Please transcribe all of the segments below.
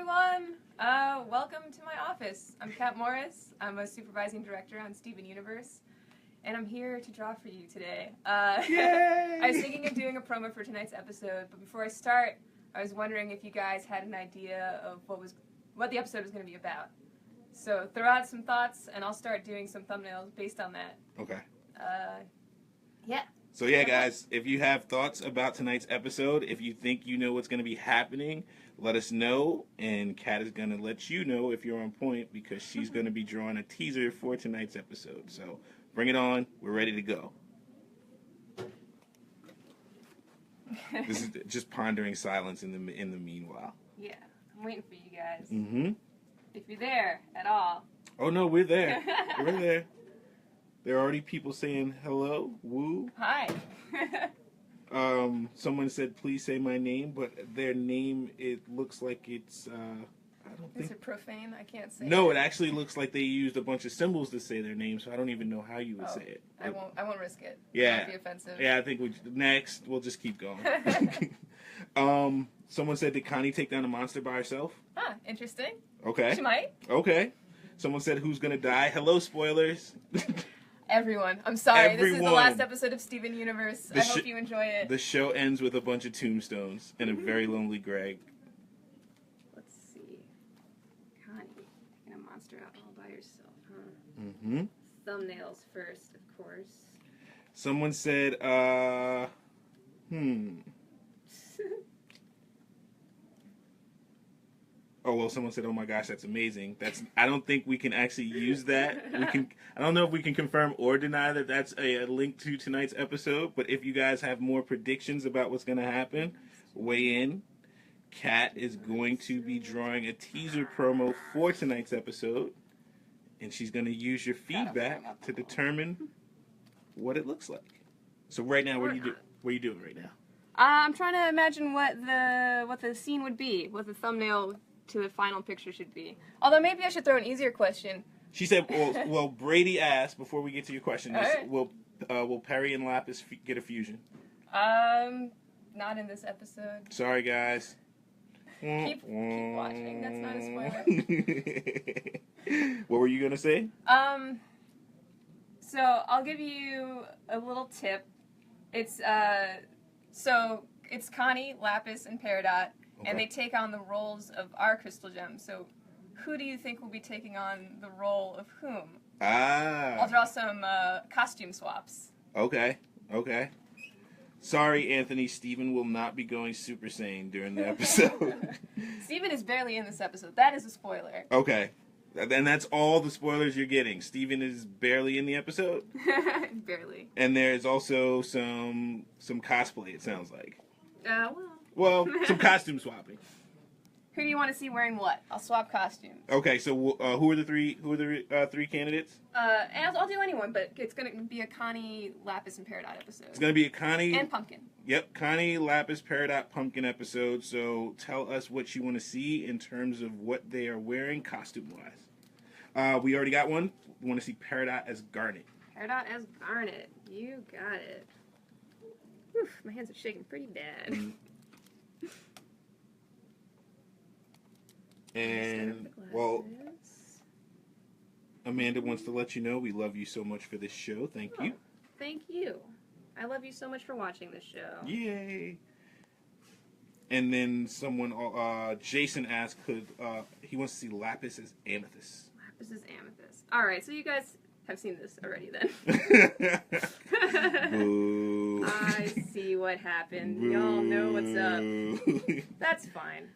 everyone. Welcome to my office. I'm Kat Morris. I'm a supervising director on Steven Universe, and I'm here to draw for you today. Yay! I was thinking of doing a promo for tonight's episode, but before I start, I was wondering if you guys had an idea of what the episode was going to be about. So throw out some thoughts, and I'll start doing some thumbnails based on that. Okay. Yeah. So yeah, guys, if you have thoughts about tonight's episode, if you think you know what's going to be happening, let us know, and Kat is going to let you know if you're on point because she's going to be drawing a teaser for tonight's episode. So bring it on. We're ready to go. This is just pondering silence in the meanwhile. Yeah, I'm waiting for you guys. Mm-hmm. If you're there at all. Oh, no, we're there. We're there. There are already people saying hello, woo. Hi. Someone said, please say my name, but their name, it looks like it's, I don't think. Is it profane? I can't say No, it actually looks like they used a bunch of symbols to say their name, so I don't even know how you would say it. I won't risk it. Yeah. It might be offensive. Yeah, I think next, we'll just keep going. Someone said, did Connie take down a monster by herself? Huh, interesting. Okay. She might. Okay. Someone said, who's gonna die? Hello, spoilers. Everyone. I'm sorry. This is the Everyone. last episode of Steven Universe. I hope you enjoy it. The show ends with a bunch of tombstones and a very lonely Greg. Let's see. Connie, taking a monster out all by yourself, huh? Mm-hmm. Thumbnails first, of course. Someone said, Oh, well, someone said, oh my gosh, that's amazing. I don't think we can actually use that. I don't know if we can confirm or deny that that's a link to tonight's episode, but if you guys have more predictions about what's going to happen, weigh in. Kat is going to be drawing a teaser promo for tonight's episode, and she's going to use your feedback to determine what it looks like. So right now, what are you doing right now? I'm trying to imagine what the scene would be, what the thumbnail to the final picture should be. Although maybe I should throw an easier question. She said, well, Brady asked, before we get to your question, Right. will Perry and Lapis get a fusion? Not in this episode. Sorry, guys. Keep watching. That's not a spoiler. What were you going to say? So I'll give you a little tip. It's Connie, Lapis, and Peridot, and they take on the roles of our crystal gems. So who do you think will be taking on the role of whom? I'll draw some costume swaps. Okay. Sorry, Anthony. Steven will not be going Super Saiyan during the episode. Steven is barely in this episode. That is a spoiler. Okay. And that's all the spoilers you're getting. Steven is barely in the episode? Barely. And there's also some cosplay, it sounds like. Well, some costume swapping. Who do you want to see wearing what? I'll swap costumes. Okay, so who are the three candidates? And I'll do anyone, but it's going to be a Connie, Lapis, and Peridot episode. It's going to be a Connie... And Pumpkin. Yep, Connie, Lapis, Peridot, Pumpkin episode. So tell us what you want to see in terms of what they are wearing costume-wise. We already got one. We want to see Peridot as Garnet. Peridot as Garnet. You got it. Oof, my hands are shaking pretty bad. And, well, Amanda wants to let you know we love you so much for this show. Thank you. Thank you. I love you so much for watching this show. Yay. And then Jason asked, he wants to see Lapis as Amethyst. Lapis as Amethyst. All right, so you guys have seen this already then. Boo. I see what happened. Boo. Y'all know what's up. That's fine.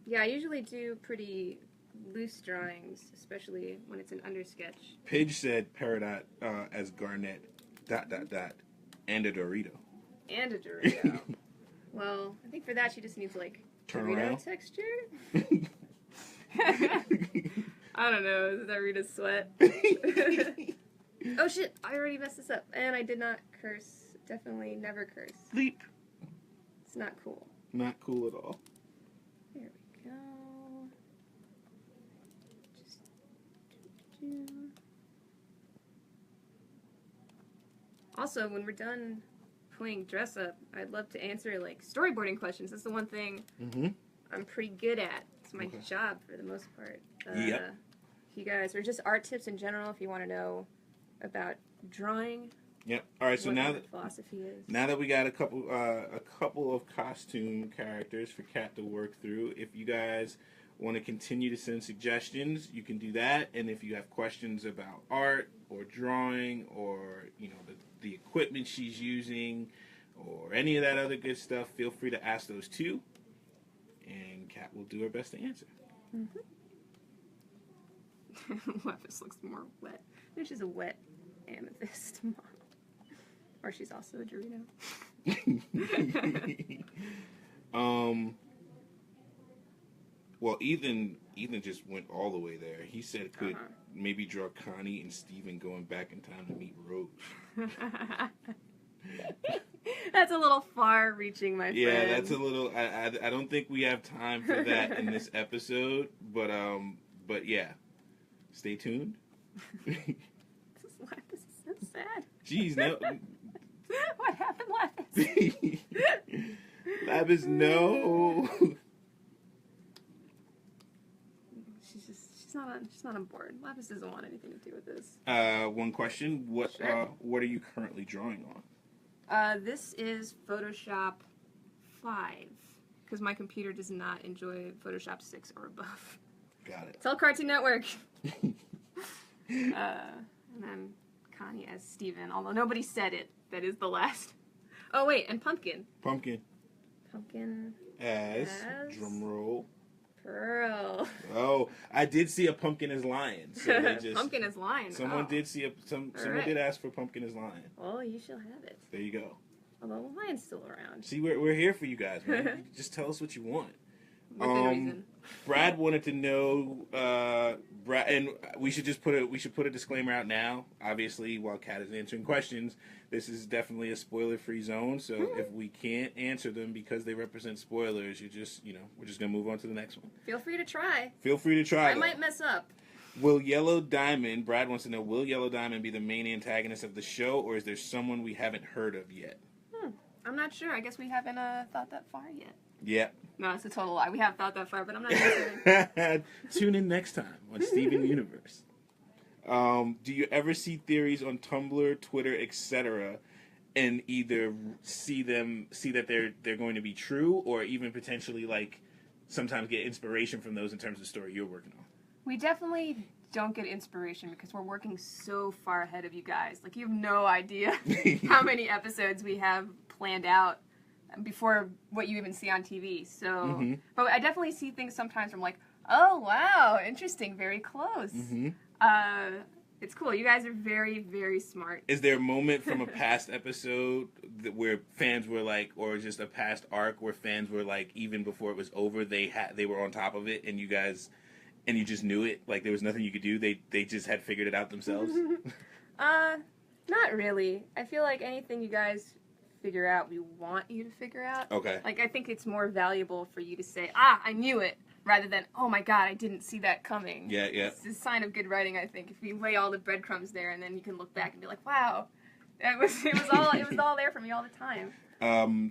Yeah, I usually do pretty loose drawings, especially when it's an undersketch. Paige said Peridot as Garnet, ... and a Dorito. And a Dorito. Well, I think for that she just needs, like, Turn Dorito around. texture? I don't know. Is that Rita's sweat? Oh, shit. I already messed this up. And I did not curse. Definitely never curse. Leap. It's not cool. Not cool at all. There we go. Just... Also, when we're done playing dress up, I'd love to answer like storyboarding questions. That's the one thing I'm pretty good at. It's my job for the most part. Yep. If you guys, or just art tips in general, if you want to know about drawing. Yep. All right. So now that philosophy is. Now that we got a couple of costume characters for Kat to work through, if you guys want to continue to send suggestions, you can do that. And if you have questions about art or drawing or the equipment she's using or any of that other good stuff, feel free to ask those too. And Kat will do her best to answer. Lapis looks more wet. Maybe she's a wet amethyst model. Or she's also a Dorito. Well, Ethan just went all the way there. He said could maybe draw Connie and Steven going back in time to meet Rose. That's a little far-reaching, my friend. Yeah, that's a little. I don't think we have time for that in this episode, but yeah, stay tuned. This is so sad. Jeez, no. What happened, Lapis? Lapis, no. She's not on board. Lapis doesn't want anything to do with this. One question: what are you currently drawing on? This is Photoshop 5 because my computer does not enjoy Photoshop 6 or above. Got it. Tell Cartoon Network. And then Connie as Steven, although nobody said it. That is the last. Oh, wait, and Pumpkin. Pumpkin as drum roll. Pearl. Oh, I did see a Pumpkin as Lion. So Pumpkin as Lion. Someone did see someone did ask for Pumpkin as Lion. Well, you shall have it. There you go. Although the Lion's still around. See, we're here for you guys, man. Just tell us what you want. Within reason. Brad wanted to know, and we should put a disclaimer out now. Obviously, while Kat is answering questions, this is definitely a spoiler-free zone. So if we can't answer them because they represent spoilers, we're just gonna move on to the next one. Feel free to try. I might mess up. Brad wants to know, will Yellow Diamond be the main antagonist of the show, or is there someone we haven't heard of yet? I'm not sure. I guess we haven't thought that far yet. Yeah. No, it's a total lie. We have thought that far, but I'm not answering. Tune in next time on Steven Universe. Do you ever see theories on Tumblr, Twitter, etc., and either see that they're going to be true, or even potentially sometimes get inspiration from those in terms of the story you're working on? We definitely don't get inspiration because we're working so far ahead of you guys. You have no idea how many episodes we have planned out before what you even see on TV. So, but I definitely see things sometimes from oh wow, interesting, very close. It's cool. You guys are very, very smart. Is there a moment from a past episode where fans were or just a past arc where fans were even before it was over, they were on top of it, and you guys, and you just knew it? There was nothing you could do. They just had figured it out themselves. Not really. I feel like anything you guys figure out, we want you to figure out. Okay. I think it's more valuable for you to say, I knew it, rather than, oh my god, I didn't see that coming. Yeah. It's a sign of good writing, I think, if you lay all the breadcrumbs there and then you can look back and be like, wow, it was all there for me all the time.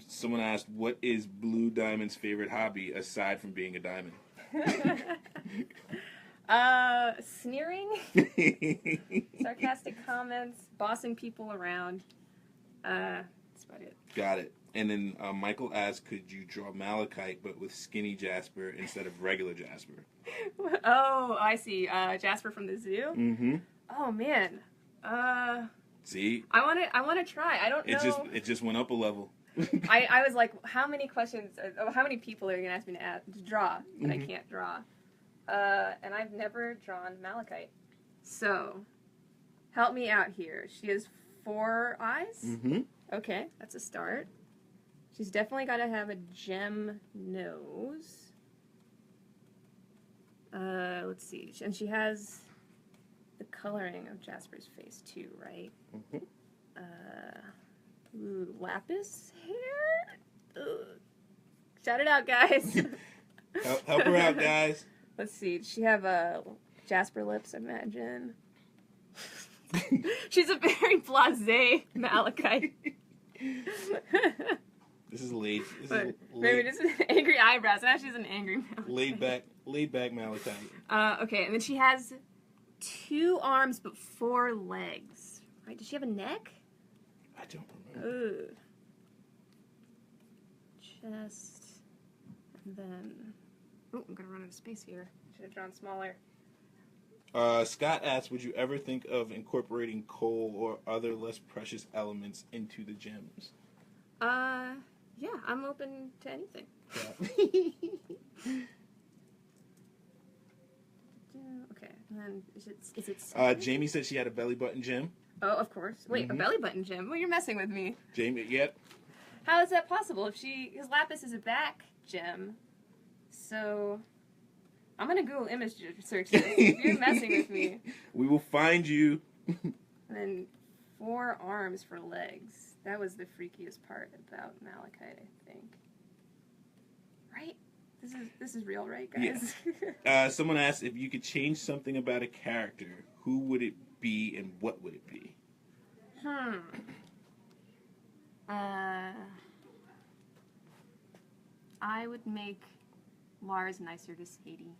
Someone asked, what is Blue Diamond's favorite hobby aside from being a diamond? Sneering, sarcastic comments, bossing people around. That's about it. Got it. And then Michael asked, could you draw Malachite but with skinny Jasper instead of regular Jasper? Oh, I see. Jasper from the zoo? Mm-hmm. Oh, man. See? I want to try. I don't know. It just went up a level. I was like, how many people are you going to ask me to draw that I can't draw? And I've never drawn Malachite. So, help me out here. She has 4 eyes? Mm-hmm. Okay, that's a start. She's definitely got to have a gem nose. Let's see. And she has the coloring of Jasper's face too, right? Mm-hmm. Lapis hair? Ugh. Shout it out, guys. help her out, guys. Let's see. Does she have Jasper lips, I imagine? She's a very blasé Malachite. This is laid. Maybe just angry eyebrows. Now she's an angry Malachite. Laid back Malachite. Okay, and then she has 2 arms but 4 legs. Right? Does she have a neck? I don't remember. Ugh. Chest. And then... Oh, I'm going to run out of space here. Should have drawn smaller. Scott asks, would you ever think of incorporating coal or other less precious elements into the gems? Yeah, I'm open to anything. Yeah. Okay, and then is it Jamie said she had a belly button gem. Oh, of course. Wait, a belly button gem? Well, you're messing with me. Jamie, yep. How is that possible? Because Lapis is a back gem, so I'm gonna Google image search this. You're messing with me. We will find you. And then 4 arms for legs. That was the freakiest part about Malachite, I think. Right? This is real, right, guys? Yeah. Someone asked if you could change something about a character, who would it be and what would it be? I would make Lars nicer to Sadie.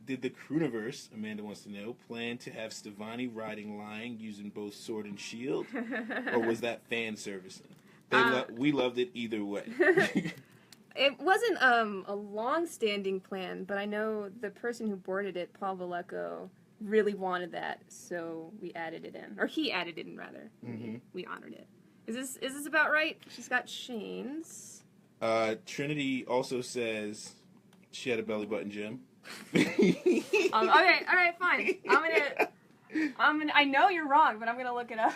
Did the Crooniverse, Amanda wants to know, plan to have Stevani riding Lion using both sword and shield? Or was that fan servicing? We loved it either way. It wasn't a long-standing plan, but I know the person who boarded it, Paul Valleco, really wanted that, so we added it in. Or he added it in, rather. Mm-hmm. We honored it. Is this about right? She's got chains. Trinity also says she had a belly button gem. Okay, all right, fine. I know you're wrong, but I'm gonna look it up.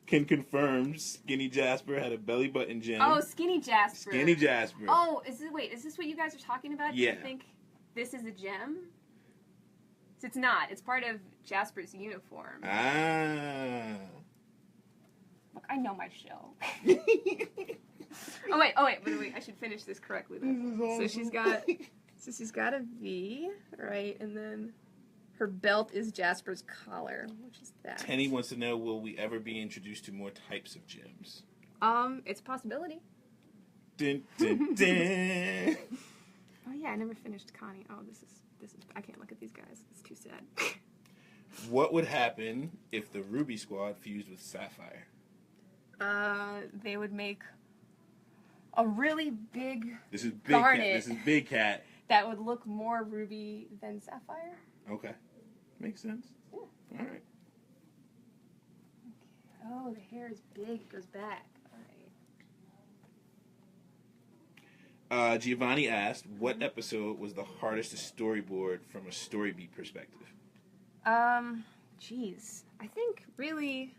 Can confirm Skinny Jasper had a belly button gem. Oh, Skinny Jasper. Skinny Jasper. Oh, is this what you guys are talking about? Yeah. Do you think this is a gem? It's not. It's part of Jasper's uniform. Ah. Look, I know my show. Oh wait, I should finish this correctly then. Awesome. So she's got a V, right, and then her belt is Jasper's collar, which is that. Tenny wants to know, will we ever be introduced to more types of gems? It's a possibility. Dun, dun, dun. Oh yeah, I never finished Connie. Oh, this is I can't look at these guys. It's too sad. What would happen if the Ruby Squad fused with Sapphire? They would make a really big This is big garnet. Cat. This is Big Cat. That would look more ruby than sapphire. Okay. Makes sense. Yeah. All right. Okay. Oh, the hair is big. It goes back. All right. Giovanni asked, what episode was the hardest to storyboard from a storybeat perspective? Geez. I think really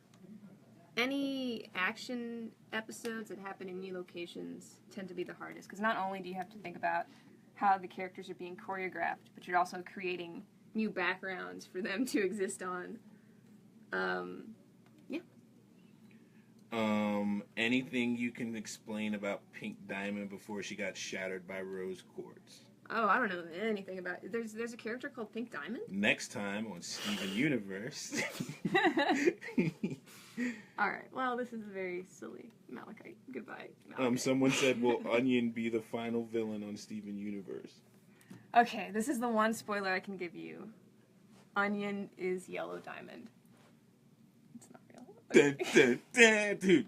any action episodes that happen in new locations tend to be the hardest, because not only do you have to think about how the characters are being choreographed, but you're also creating new backgrounds for them to exist on. Yeah. Anything you can explain about Pink Diamond before she got shattered by rose quartz? Oh, I don't know anything about it. There's a character called Pink Diamond? Next time on Steven Universe. Alright, well, this is very silly. Malachite. Goodbye, Malachite. Someone said, will Onion be the final villain on Steven Universe? Okay, this is the one spoiler I can give you. Onion is Yellow Diamond. It's not real. Dun, dun, dun, dude.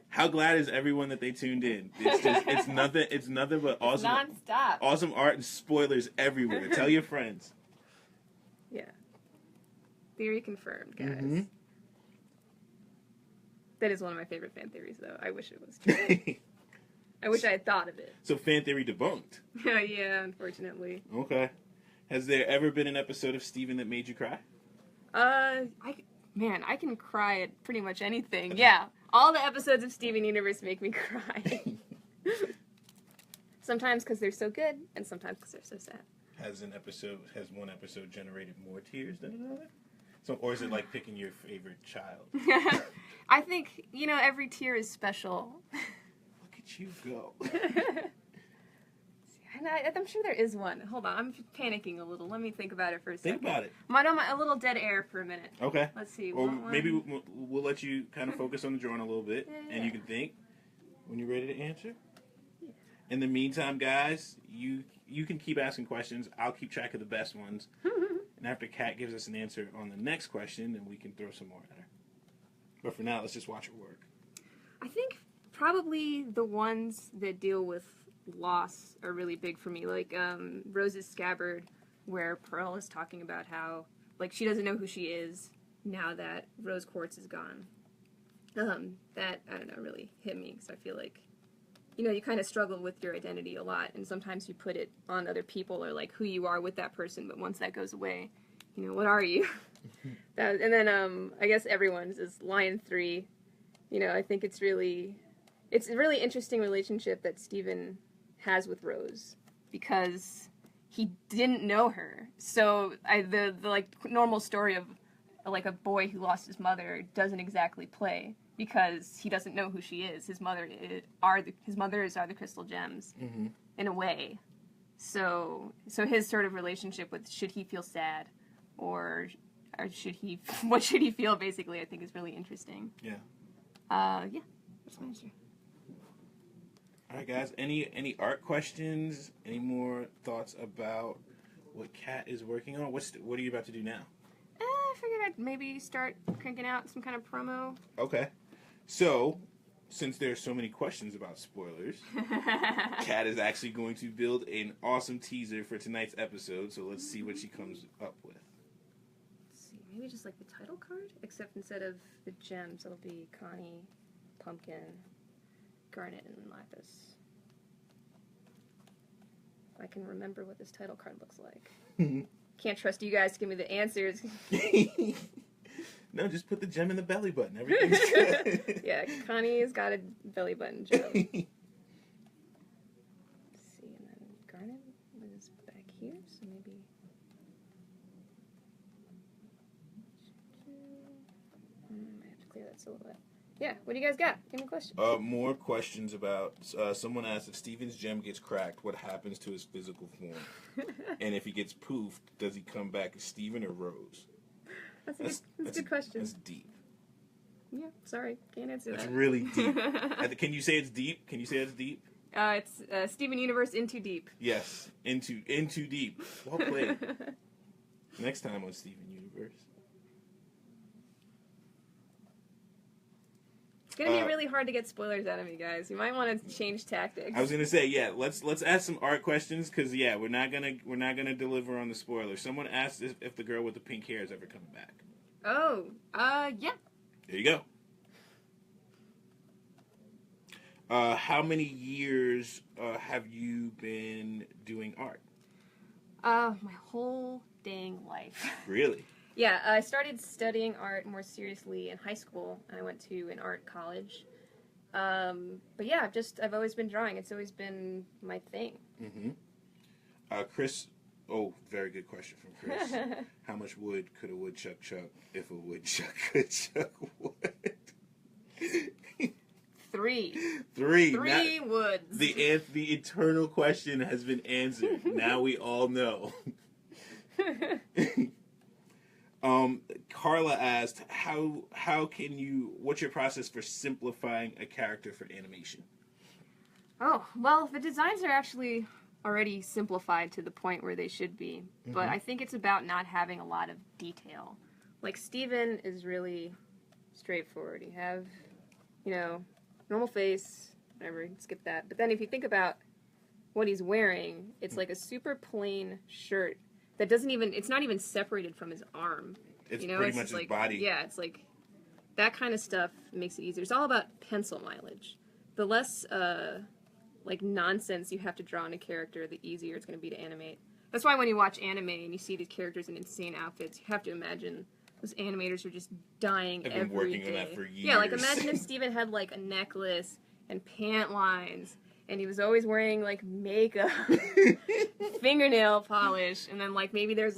How glad is everyone that they tuned in? It's nothing but awesome, non-stop. Awesome art and spoilers everywhere. Tell your friends. Yeah. Theory confirmed, guys. Mm-hmm. That is one of my favorite fan theories, though. I wish it was true. I wish I had thought of it. So fan theory debunked. Yeah, unfortunately. Okay. Has there ever been an episode of Steven that made you cry? I can cry at pretty much anything. Yeah, all the episodes of Steven Universe make me cry. Sometimes because they're so good, and sometimes because they're so sad. Has one episode generated more tears than another? Or is it like picking your favorite child? I think, every tier is special. Look at you go. And I'm sure there is one. Hold on, I'm panicking a little. Let me think about it for a second. Think about it. I'm on a little dead air for a minute. Okay. Let's see. Or maybe we'll let you kind of focus on the drawing a little bit, Yeah. and you can think when you're ready to answer. Yeah. In the meantime, guys, you can keep asking questions. I'll keep track of the best ones. And after Kat gives us an answer on the next question, then we can throw some more at her. But for now, let's just watch her work. I think probably the ones that deal with loss are really big for me. Like Rose's Scabbard, where Pearl is talking about how like she doesn't know who she is now that Rose Quartz is gone. That, I don't know, really hit me because I feel like, you kind of struggle with your identity a lot, and sometimes you put it on other people or like who you are with that person, but once that goes away, what are you? And then I guess everyone's is Lion 3. I think it's a really interesting relationship that Stephen has with Rose because he didn't know her. So the like normal story of like a boy who lost his mother doesn't exactly play because he doesn't know who she is. His mothers are the crystal gems in a way. So his sort of relationship with should he feel sad or should he what should he feel basically I think is really interesting. Yeah. Yeah. That's my answer. All right, guys. Any art questions? Any more thoughts about what Kat is working on? What are you about to do now? I figured I'd maybe start cranking out some kind of promo. Okay. So, since there's so many questions about spoilers, Kat is actually going to build an awesome teaser for tonight's episode. So let's see what she comes up with. Let's see, maybe just like the title card, except instead of the gems, it'll be Connie, Pumpkin, Garnet, and Lapis. If I can remember what this title card looks like. Can't trust you guys to give me the answers. No, just put the gem in the belly button. Everything's good. Yeah, Connie's got a belly button gem. Let's see, and then Garnet was back here, so maybe... I have to clear that silhouette. Yeah, what do you guys got? Give me a question. More questions about... someone asked if Steven's gem gets cracked, what happens to his physical form? And if he gets poofed, does he come back as Steven or Rose? That's a good question. That's deep. Yeah, sorry, can't answer that. That's really deep. Can you say it's deep? Can you say it's deep? It's Steven Universe Into Deep. Yes, into deep. Well played. Next time on Steven Universe. It's gonna be really hard to get spoilers out of me, guys. You might want to change tactics. I was gonna say, yeah. Let's ask some art questions because we're not gonna deliver on the spoilers. Someone asked if the girl with the pink hair is ever coming back. Oh, yeah. There you go. How many years have you been doing art? My whole dang life. Really? Yeah, I started studying art more seriously in high school, and I went to an art college. But yeah, I've always been drawing. It's always been my thing. Mm-hmm. Chris, very good question from Chris. How much wood could a woodchuck chuck if a woodchuck could chuck wood? 3. 3 woods. The eternal question has been answered. Now we all know. Carla asked, what's your process for simplifying a character for animation? Oh, well, the designs are actually already simplified to the point where they should be. Mm-hmm. But I think it's about not having a lot of detail. Like, Steven is really straightforward. You have, normal face, whatever, you can skip that. But then if you think about what he's wearing, it's like a super plain shirt that it's not even separated from his arm. It's pretty much his body. Yeah, it's like, that kind of stuff makes it easier. It's all about pencil mileage. The less, nonsense you have to draw in a character, the easier it's going to be to animate. That's why when you watch anime and you see these characters in insane outfits, you have to imagine those animators are just dying every day. I've been working on that for years. Yeah, imagine if Steven had, a necklace and pant lines, and he was always wearing, makeup, fingernail polish, and then, maybe there's,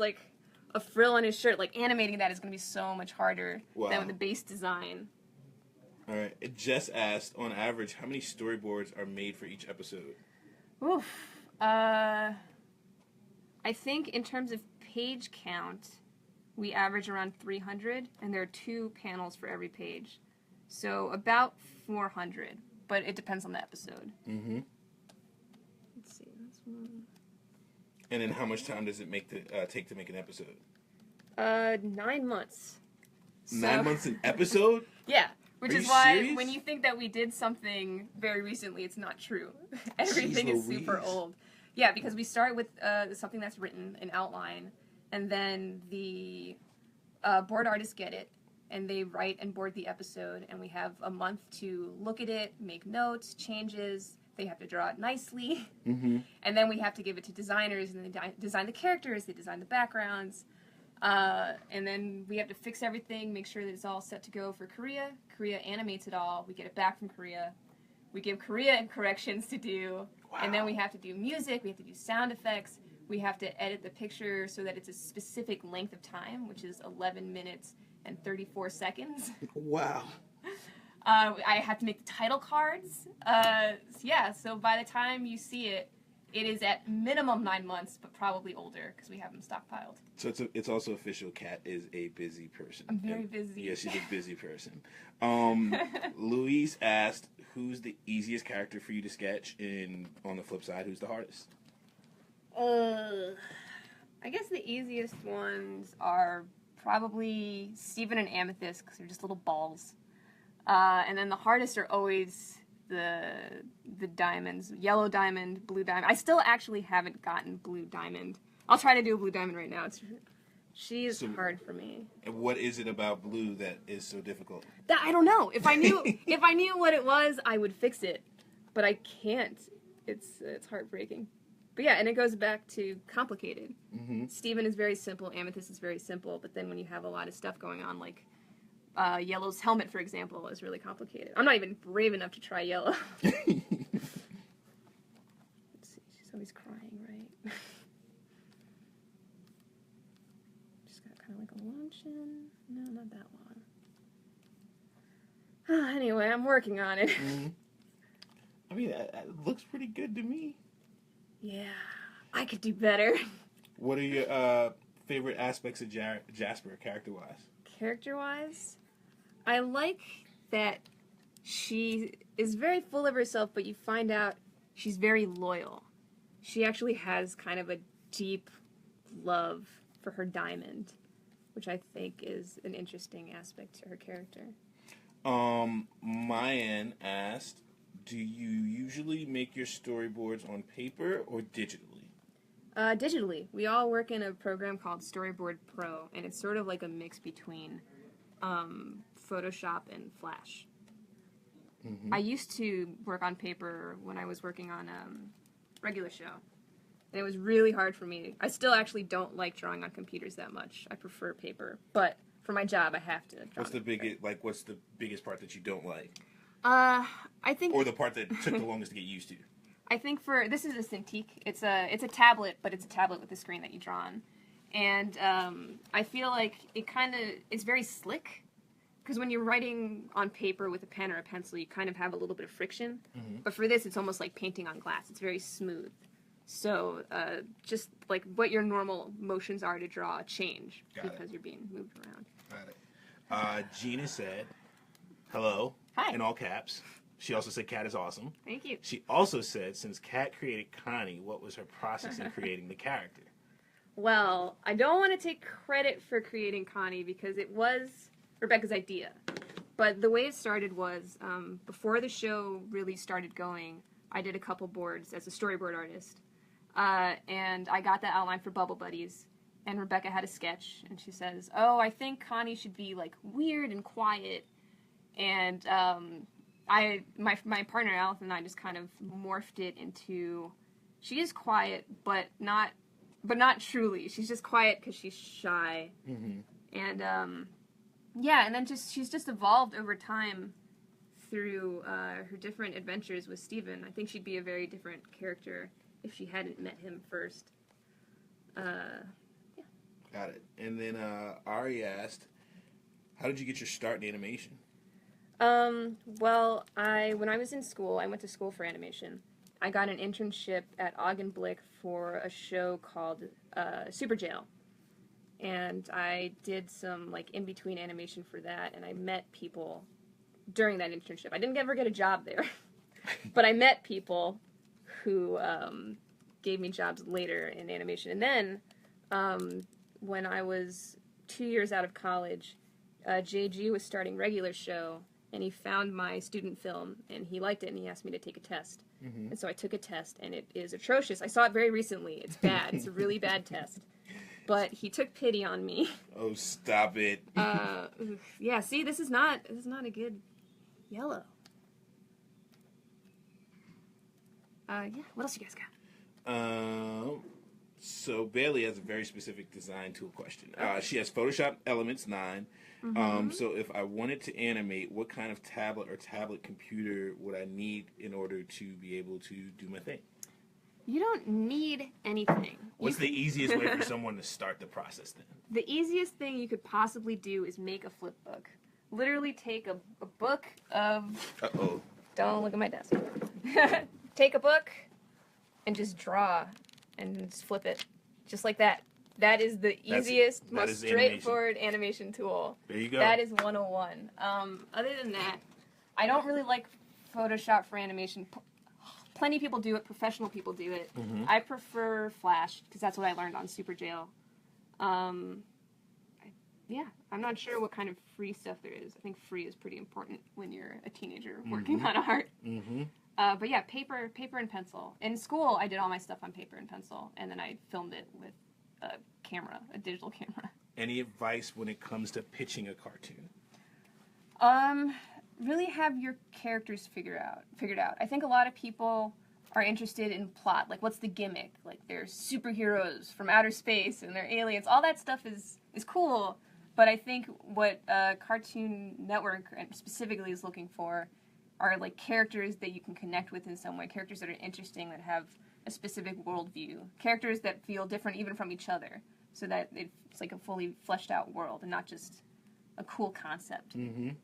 a frill on his shirt. Animating that is going to be so much harder than with the base design. All right. It just asked, on average, how many storyboards are made for each episode? Oof. I think in terms of page count, we average around 300, and there are 2 panels for every page. So about 400, but it depends on the episode. Mm-hmm. Let's see. That's one. And then how much time does it take to make an episode? 9 months. 9 months an episode? Yeah. Which Are is you why serious? when you think that we did something very recently, it's not true. Everything is super old. Yeah, because we start with something that's written, an outline, and then the board artists get it, and they write and board the episode, and we have a month to look at it, make notes, changes. They have to draw it nicely, Mm-hmm. and then we have to give it to designers, and they design the characters, they design the backgrounds, and then we have to fix everything, make sure that it's all set to go for Korea. Korea animates it all. We get it back from Korea. We give Korea corrections to do, and then we have to do music, we have to do sound effects, we have to edit the picture so that it's a specific length of time, which is 11 minutes and 34 seconds. Wow. I have to make the title cards. Yeah, so by the time you see it, it is at minimum 9 months, but probably older because we have them stockpiled. So it's also official. Kat is a busy person. I'm very busy. Yeah, she's a busy person. Louise asked, "Who's the easiest character for you to sketch?" And on the flip side, who's the hardest? I guess the easiest ones are probably Steven and Amethyst because they're just little balls. And then the hardest are always the diamonds. Yellow diamond, blue diamond. I still actually haven't gotten blue diamond. I'll try to do a blue diamond right now. She is hard for me. And what is it about blue that is so difficult? I don't know. If I knew what it was, I would fix it. But I can't. It's heartbreaking. But yeah, and it goes back to complicated. Mm-hmm. Steven is very simple. Amethyst is very simple. But then when you have a lot of stuff going on, like Yellow's helmet, for example, is really complicated. I'm not even brave enough to try Yellow. Let's see. She's always crying, right? Just got kind of like a luncheon. No, not that one. Anyway, I'm working on it. Mm-hmm. I mean, it looks pretty good to me. Yeah, I could do better. What are your favorite aspects of Jasper, character-wise? Character-wise, I like that she is very full of herself, but you find out she's very loyal. She actually has kind of a deep love for her diamond, which I think is an interesting aspect to her character. Mayan asked, do you usually make your storyboards on paper or digitally? Digitally. We all work in a program called Storyboard Pro, and it's sort of like a mix between Photoshop and Flash. Mm-hmm. I used to work on paper when I was working on a regular show, and it was really hard for me. I still actually don't like drawing on computers that much. I prefer paper, but for my job, I have to draw. What's the biggest part that you don't like? I think, or the part that took the longest to get used to. I think this is a Cintiq. It's a tablet, but it's a tablet with a screen that you draw on, and I feel like it's very slick, because when you're writing on paper with a pen or a pencil, you kind of have a little bit of friction. Mm-hmm. But for this, it's almost like painting on glass. It's very smooth. So just like what your normal motions are to draw change because you're being moved around. Got it. Gina said, hello, hi, in all caps. She also said Kat is awesome. Thank you. She also said, since Kat created Connie, what was her process in creating the character? Well, I don't want to take credit for creating Connie because it was Rebecca's idea. But the way it started was, before the show really started going, I did a couple boards as a storyboard artist. And I got the outline for Bubble Buddies. And Rebecca had a sketch, and she says, oh, I think Connie should be, like, weird and quiet. And my partner Alice and I just kind of morphed it into, she is quiet, but not truly. She's just quiet because she's shy. Mm-hmm. And yeah, and then she's just evolved over time through her different adventures with Steven. I think she'd be a very different character if she hadn't met him first. Yeah. Got it. And then Ari asked, how did you get your start in animation? Well, when I was in school, I went to school for animation, I got an internship at Augenblick for a show called Super Jail. And I did some, like, in-between animation for that, and I met people during that internship. I didn't ever get a job there, but I met people who gave me jobs later in animation. And then, when I was 2 years out of college, JG was starting regular show, and he found my student film, and he liked it, and he asked me to take a test. Mm-hmm. And so I took a test, and it is atrocious. I saw it very recently. It's bad. It's a really bad test. But he took pity on me. Oh, stop it. Yeah, see, this is not a good yellow. Yeah, what else you guys got? So Bailey has a very specific design tool question. She has Photoshop Elements 9. So if I wanted to animate, what kind of tablet or tablet computer would I need in order to be able to do my thing? You don't need anything. What's the easiest way for someone to start the process then? The easiest thing you could possibly do is make a flip book. Literally take a book of... Uh-oh. Don't look at my desk. Take a book and just draw and just flip it. Just like that. That is the easiest, most straightforward animation tool. There you go. That is 101. Other than that, I don't really like Photoshop for animation. Plenty of people do it. Professional people do it. Mm-hmm. I prefer Flash because that's what I learned on Super Jail. Yeah, I'm not sure what kind of free stuff there is. I think free is pretty important when you're a teenager working on art. Mm-hmm. But yeah, paper and pencil. In school, I did all my stuff on paper and pencil, and then I filmed it with a camera, a digital camera. Any advice when it comes to pitching a cartoon? Really have your characters figured out. I think a lot of people are interested in plot, like what's the gimmick? Like they're superheroes from outer space and they're aliens. All that stuff is cool, but I think what Cartoon Network specifically is looking for are like characters that you can connect with in some way, characters that are interesting, that have a specific worldview, characters that feel different even from each other, so that it's like a fully fleshed out world and not just a cool concept. Mm-hmm.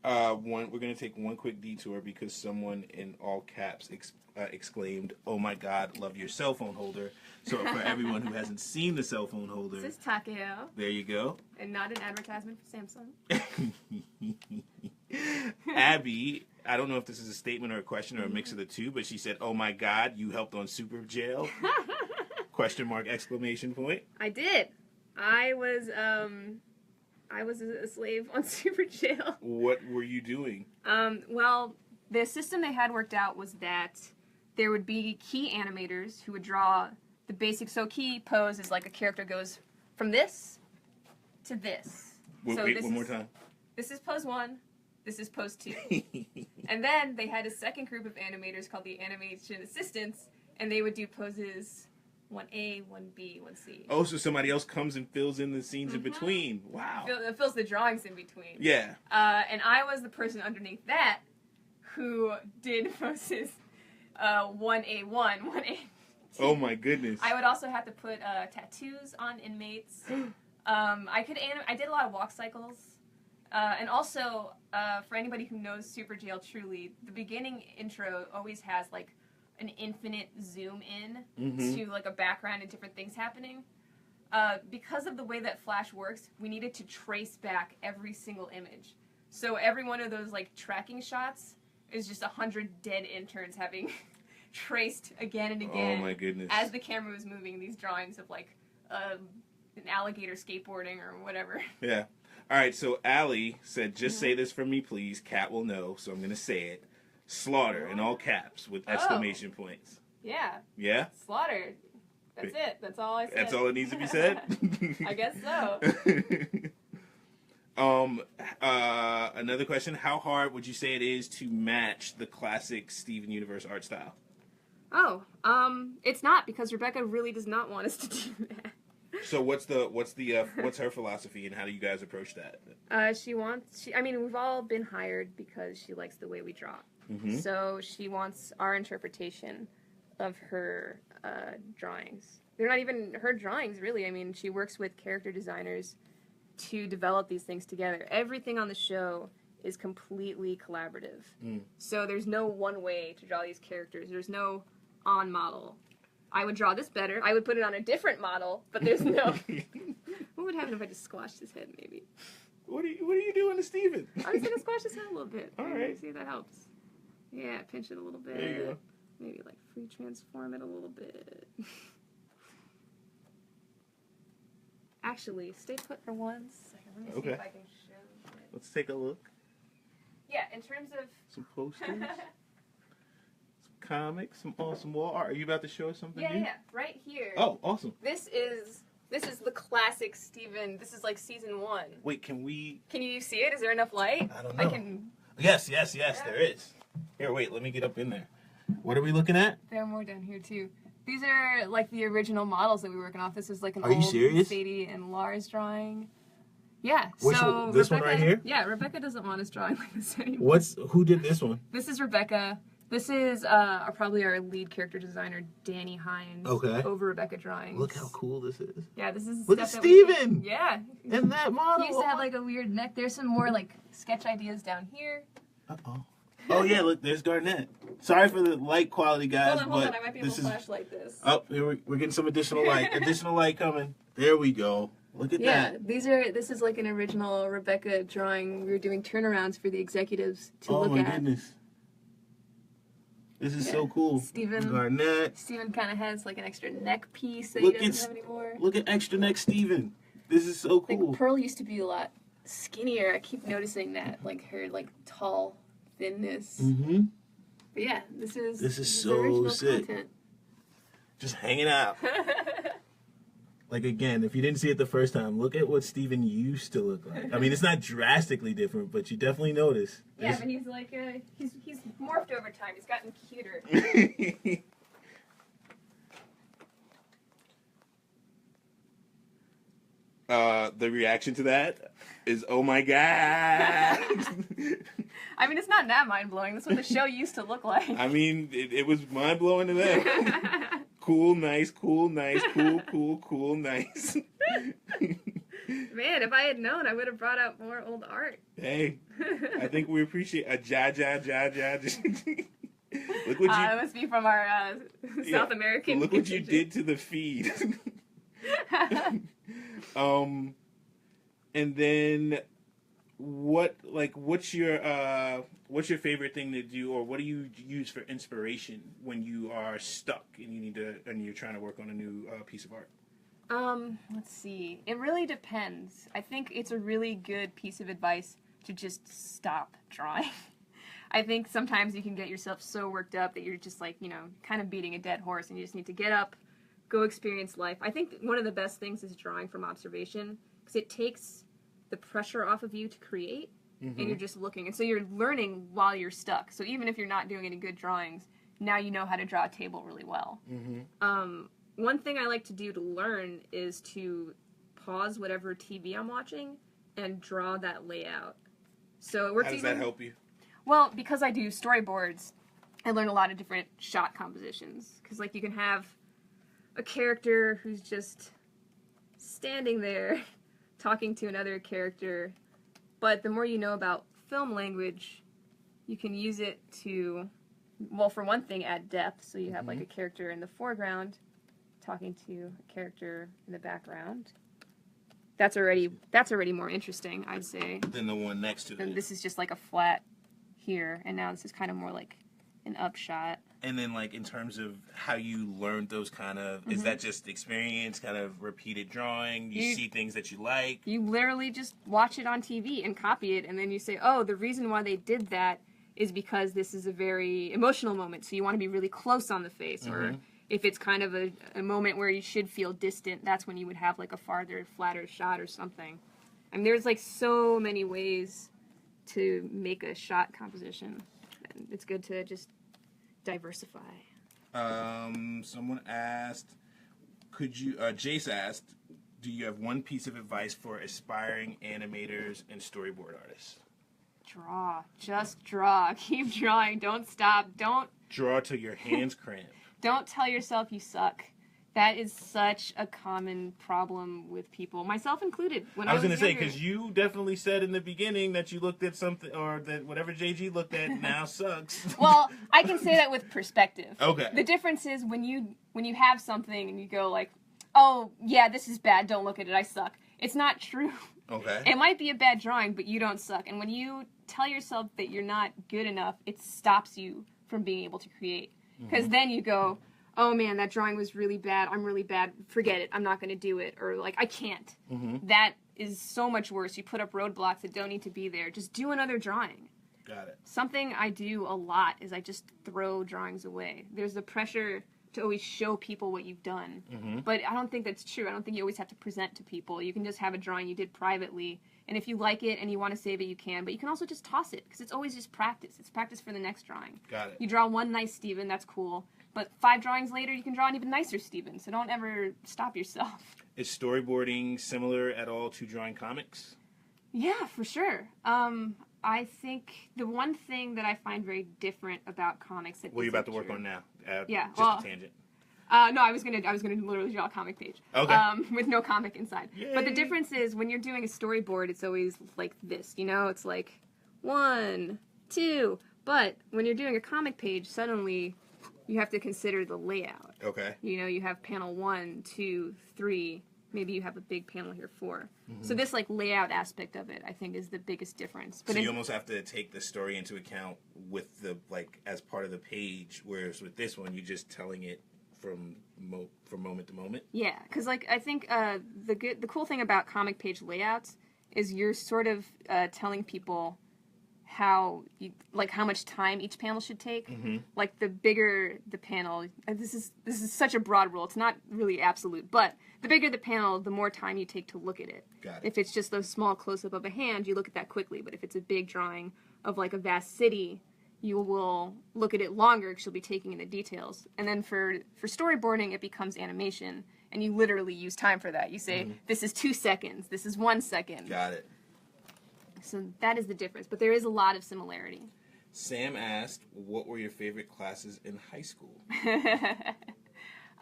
We're going to take one quick detour because someone in all caps exclaimed, "Oh my God, love your cell phone holder." So for everyone who hasn't seen the cell phone holder, This is Takeo. there you go. And not an advertisement for Samsung. Abby, I don't know if this is a statement or a question or a mix of the two, but she said, "Oh my God, you helped on Super Jail?" Question mark, exclamation point. I did. I was a slave on Super Jail. What were you doing? Well, the system they had worked out was that there would be key animators who would draw the basic. So key pose is like a character goes from this to this. Wait, one more time. This is pose 1. This is pose 2. And then they had a second group of animators called the animation assistants, and they would do poses 1A, 1B, 1C. Oh, so somebody else comes and fills in the scenes in between. Wow. It fills the drawings in between. Yeah. And I was the person underneath that who did poses 1A1, 1A2. Oh my goodness. I would also have to put tattoos on inmates. I did a lot of walk cycles. And also, for anybody who knows Super Jail truly, the beginning intro always has like an infinite zoom in to like a background and different things happening. Because of the way that Flash works, we needed to trace back every single image. So every one of those like tracking shots is just 100 dead interns having traced again and again. Oh my goodness. As the camera was moving, these drawings of like an alligator skateboarding or whatever. Yeah. All right, so Allie said, "Just say this for me, please. Kat will know, so I'm going to say it. Slaughter in all caps with exclamation points." Yeah. Yeah? Slaughter. That's it. That's all I said. That's all it needs to be said? I guess so. Another question. How hard would you say it is to match the classic Steven Universe art style? It's not, because Rebecca really does not want us to do that. So what's her philosophy, and how do you guys approach that? We've all been hired because she likes the way we draw. Mm-hmm. So she wants our interpretation of her drawings. They're not even her drawings, really. I mean, she works with character designers to develop these things together. Everything on the show is completely collaborative. So there's no one way to draw these characters. There's no on model. I would draw this better. I would put it on a different model, but there's no... What would happen if I just squashed his head, maybe? What are you doing to Steven? I'm just going to squash his head a little bit. All right. See if that helps. Yeah, pinch it a little bit. There you go. Maybe, like, free transform it a little bit. Actually, stay put for 1 second. Let me see if I can show it. Let's take a look. Yeah, in terms of... Some posters. Some comics. Some awesome wall art. Are you about to show us something new? Yeah, right here. Oh, awesome. This is the classic Steven. This is like season 1. Wait, can you see it? Is there enough light? I don't know. Yes, there is. Here, wait, let me get up in there. What are we looking at? There are more down here, too. These are, like, the original models that we were working off. This is, like, an old Sadie and Lars drawing. Yeah, this one right here? Yeah, Rebecca doesn't want us drawing like this anymore. Who did this one? This is Rebecca. This is probably our lead character designer, Danny Hines. Okay. Over Rebecca drawings. Look how cool this is. Yeah, this is Look at Steven! Yeah. In that model. He used to have, like, a weird neck. There's some more, like, sketch ideas down here. Uh-oh. Oh, yeah, look, there's Garnett. Sorry for the light quality, guys. Hold on, I might be able to flashlight this. Oh, here we're getting some additional light. Additional light coming. There we go. Look at that. Yeah, this is like an original Rebecca drawing. We were doing turnarounds for the executives to look at. Oh, my goodness. This is so cool. Steven Garnett. Steven kind of has like an extra neck piece that he doesn't have anymore. Look at extra neck Steven. This is so cool. Like, Pearl used to be a lot skinnier. I keep noticing that, like her like tall thinness. Mm-hmm. But yeah, this is so sick. Content. Just hanging out. Like, again, if you didn't see it the first time, look at what Steven used to look like. I mean, it's not drastically different, but you definitely notice. Yeah, but he's like, he's morphed over time. He's gotten cuter. The reaction to that is, oh my god. I mean, it's not that mind-blowing. That's what the show used to look like. I mean, it was mind-blowing to them. Cool, nice, cool, nice, cool, nice. Man, if I had known, I would have brought out more old art. Hey, I think we appreciate a ja. Look what it must be from our South American. Look what you did to the feed. And then what's your favorite thing to do, or what do you use for inspiration when you are stuck and you're trying to work on a new piece of art? Let's see. It really depends. I think it's a really good piece of advice to just stop drawing. I think sometimes you can get yourself so worked up that you're just like, kind of beating a dead horse, and you just need to get up, go experience life. I think one of the best things is drawing from observation, because it takes the pressure off of you to create, and you're just looking. And so you're learning while you're stuck. So even if you're not doing any good drawings, now you know how to draw a table really well. One thing I like to do to learn is to pause whatever TV I'm watching and draw that layout. So it works. How does that help you? Well, because I do storyboards, I learn a lot of different shot compositions. Because, like, you can have a character who's just standing there talking to another character, but the more you know about film language, you can use it to, well, for one thing, add depth. So you have like a character in the foreground talking to a character in the background. That's already more interesting, I'd say, than the one next to it. And this is just like a flat here, and now this is kind of more like an upshot. And then, like, in terms of how you learned those kind of, is that just experience, kind of repeated drawing? You see things that you like? You literally just watch it on TV and copy it, and then you say, oh, the reason why they did that is because this is a very emotional moment, so you want to be really close on the face. Or if it's kind of a moment where you should feel distant, that's when you would have, like, a farther, flatter shot or something. I mean, there's, like, so many ways to make a shot composition. And it's good to just diversify. Someone asked, Jace asked, do you have one piece of advice for aspiring animators and storyboard artists? Draw. Just draw. Keep drawing. Don't stop. Don't draw till your hands cramp. Don't tell yourself you suck. That is such a common problem with people, myself included. When I was going to say, younger. because you definitely said in the beginning that you looked at something, or that whatever JG looked at now sucks. Well, I can say that with perspective. Okay. The difference is when you have something and you go like, oh, yeah, this is bad, don't look at it, I suck. It's not true. Okay. It might be a bad drawing, but you don't suck. And when you tell yourself that you're not good enough, it stops you from being able to create. Because then you go, oh man, that drawing was really bad, I'm really bad, forget it, I'm not going to do it, or like, I can't. That is so much worse. You put up roadblocks that don't need to be there. Just do another drawing. Got it. Something I do a lot is I just throw drawings away. There's the pressure to always show people what you've done. But I don't think that's true. I don't think you always have to present to people. You can just have a drawing you did privately, and if you like it and you want to save it, you can. But you can also just toss it, because it's always just practice. It's practice for the next drawing. Got it. You draw one nice Steven, that's cool. But 5 drawings later, you can draw an even nicer Steven, so don't ever stop yourself. Is storyboarding similar at all to drawing comics? Yeah, for sure. I think the one thing that I find very different about comics that What are you about to isn't work true- on now? Yeah, Just well, a tangent. No, I was gonna literally draw a comic page. Okay. With no comic inside. But the Yay. difference is when you're doing a storyboard, it's always like this, you know? It's like 1, 2. But when you're doing a comic page, suddenly you have to consider the layout. Okay. You know, you have panel 1, 2, 3. Maybe you have a big panel here, 4. So this like layout aspect of it, I think, is the biggest difference. But So you almost have to take the story into account with the as part of the page, whereas with this one, you're just telling it from moment to moment. Yeah, because like I think the cool thing about comic page layouts is you're sort of telling people how much time each panel should take. Like the bigger the panel, this is such a broad rule. It's not really absolute, but the bigger the panel, the more time you take to look at it. Got it. If it's just a small close up of a hand, you look at that quickly. But if it's a big drawing of like a vast city, you will look at it longer because you'll be taking in the details. And then for storyboarding, it becomes animation, and you literally use time for that. You say, this is 2 seconds, this is 1 second. Got it. So that is the difference, but there is a lot of similarity. Sam asked, what were your favorite classes in high school?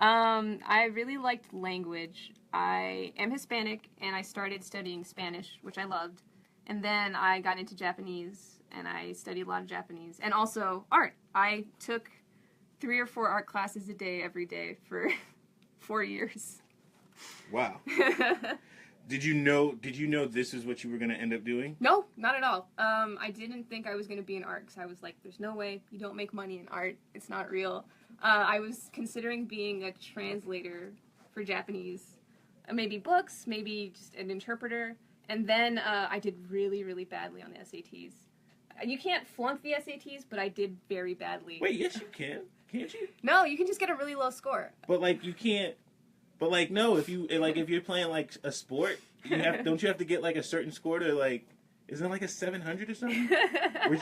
I really liked language. I am Hispanic, and I started studying Spanish, which I loved. And then I got into Japanese, and I studied a lot of Japanese. And also art. I took 3 or 4 art classes a day every day for 4 years. Wow. Did you know this is what you were going to end up doing? No, not at all. I didn't think I was going to be in art, because I was like, there's no way. You don't make money in art. It's not real. I was considering being a translator for Japanese. Maybe books, maybe just an interpreter. And then I did really, really badly on the SATs. You can't flunk the SATs, but I did very badly. Wait, yes you can. Can't you? No, you can just get a really low score. But like you can't. But like no, if you're playing like a sport, don't you have to get like a certain score to like? Isn't it like a 700 or something?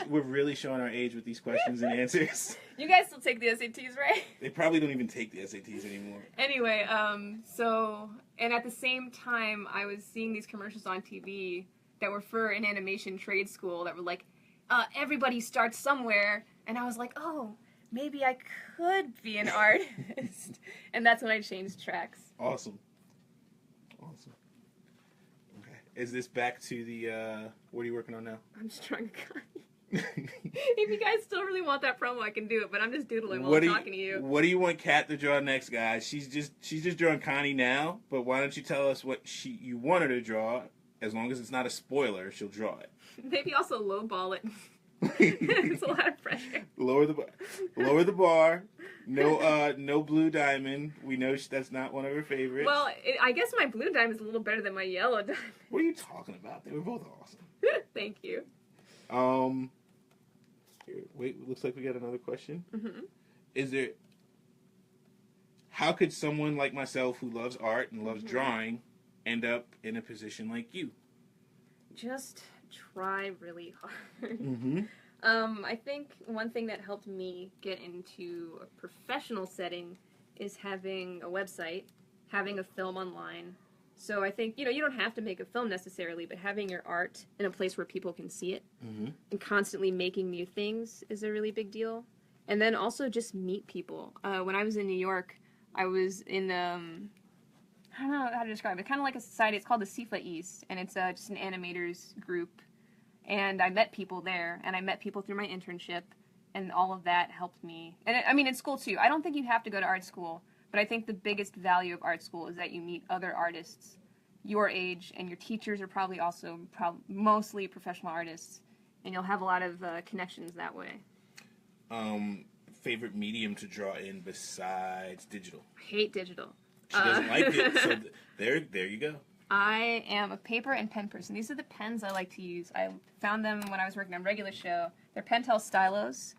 we're really showing our age with these questions and answers. You guys still take the SATs, right? They probably don't even take the SATs anymore. Anyway, and at the same time, I was seeing these commercials on TV that were for an animation trade school that were like, everybody starts somewhere, and I was like, oh, maybe I could be an artist. And that's when I changed tracks. Awesome. Okay. Is this back to the, what are you working on now? I'm just trying to if you guys still really want that promo, I can do it, but I'm just doodling while I'm talking to you. What do you want Kat to draw next, guys? She's just drawing Connie now, but why don't you tell us what you want her to draw? As long as it's not a spoiler, she'll draw it. Maybe also lowball it. It's a lot of pressure. Lower the bar. No blue diamond. We know that's not one of her favorites. Well, I guess my blue diamond is a little better than my yellow diamond. What are you talking about? They were both awesome. Thank you. Here, wait, looks like we got another question. How could someone like myself who loves art and loves drawing end up in a position like you? Just try really hard. I think one thing that helped me get into a professional setting is having a website, having a film online. So I think, you don't have to make a film necessarily, but having your art in a place where people can see it and constantly making new things is a really big deal. And then also just meet people. When I was in New York, I was in I don't know how to describe it. Kind of like a society. It's called the CIFA East, and it's just an animators group. And I met people there, and I met people through my internship, and all of that helped me. And I mean, in school too. I don't think you have to go to art school, but I think the biggest value of art school is that you meet other artists your age, and your teachers are probably also mostly professional artists, and you'll have a lot of connections that way. Favorite medium to draw in besides digital? I hate digital. She doesn't like it, so there you go. I am a paper and pen person. These are the pens I like to use. I found them when I was working on Regular Show. They're Pentel stylos.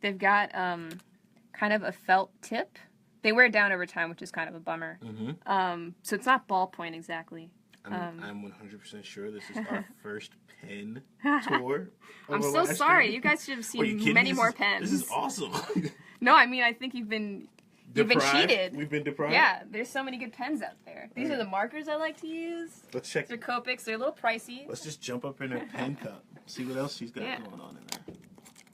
They've got kind of a felt tip. They wear down over time, which is kind of a bummer. Mm-hmm. So it's not ballpoint exactly. I'm 100% sure this is our first pen tour. I'm so sorry. You guys should have seen many more pens. This is awesome. No, I mean, I think you've been cheated. We've been deprived? Yeah, there's so many good pens out there. These are the markers I like to use. Let's check. They're Copics. They're a little pricey. Let's just jump up in her pen cup. See what else she's got going on in there.